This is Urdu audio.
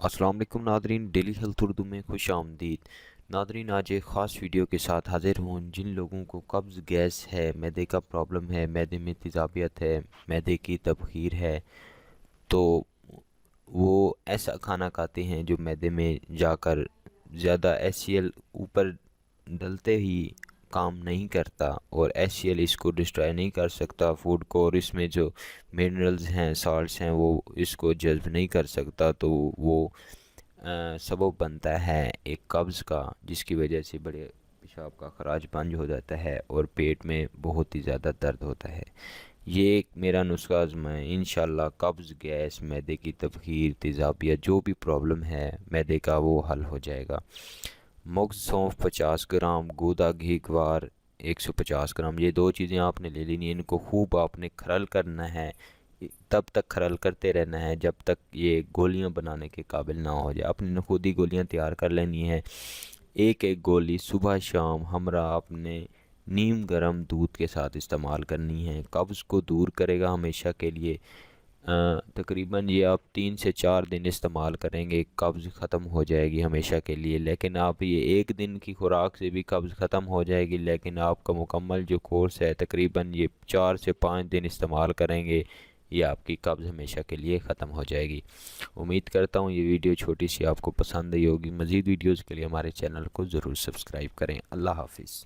السلام علیکم ناظرین، ڈیلی ہیلتھ اردو میں خوش آمدید۔ ناظرین، آج ایک خاص ویڈیو کے ساتھ حاضر ہوں۔ جن لوگوں کو قبض، گیس ہے، معدے کا پرابلم ہے، معدے میں تیزابیت ہے، معدے کی تبخیر ہے، تو وہ ایسا کھانا کھاتے ہیں جو معدے میں جا کر زیادہ ایس سی ایل اوپر ڈلتے ہی کام نہیں کرتا، اور ایس سی ایل اس کو ڈسٹرائے نہیں کر سکتا فوڈ کو، اور اس میں جو منرلز ہیں، سالٹس ہیں، وہ اس کو جذب نہیں کر سکتا، تو وہ سبب بنتا ہے ایک قبض کا، جس کی وجہ سے بڑے پیشاب کا خراج بند ہو جاتا ہے اور پیٹ میں بہت ہی زیادہ درد ہوتا ہے۔ یہ ایک میرا نسخہ آزمائیں، انشاءاللہ قبض، گیس، معدے کی تبخیر، تیزابیت، جو بھی پرابلم ہے معدے کا، وہ حل ہو جائے گا۔ مغز سونف 50 گرام، گودا گھی گوار 150 گرام، یہ دو چیزیں آپ نے لے لینی ہیں۔ ان کو خوب آپ نے کھرل کرنا ہے، تب تک کھرل کرتے رہنا ہے جب تک یہ گولیاں بنانے کے قابل نہ ہو جائے۔ اپنے نے خود ہی گولیاں تیار کر لینی ہیں۔ ایک ایک گولی صبح شام ہمراہ اپنے نیم گرم دودھ کے ساتھ استعمال کرنی ہے۔ قبض کو دور کرے گا ہمیشہ کے لیے۔ تقریباً یہ آپ 3 سے 4 دن استعمال کریں گے، قبض ختم ہو جائے گی ہمیشہ کے لیے۔ لیکن آپ یہ ایک دن کی خوراک سے بھی قبض ختم ہو جائے گی، لیکن آپ کا مکمل جو کورس ہے تقریباً یہ 4 سے 5 دن استعمال کریں گے، یہ آپ کی قبض ہمیشہ کے لیے ختم ہو جائے گی۔ امید کرتا ہوں یہ ویڈیو چھوٹی سی آپ کو پسند آئی ہوگی۔ مزید ویڈیوز کے لیے ہمارے چینل کو ضرور سبسکرائب کریں۔ اللہ حافظ۔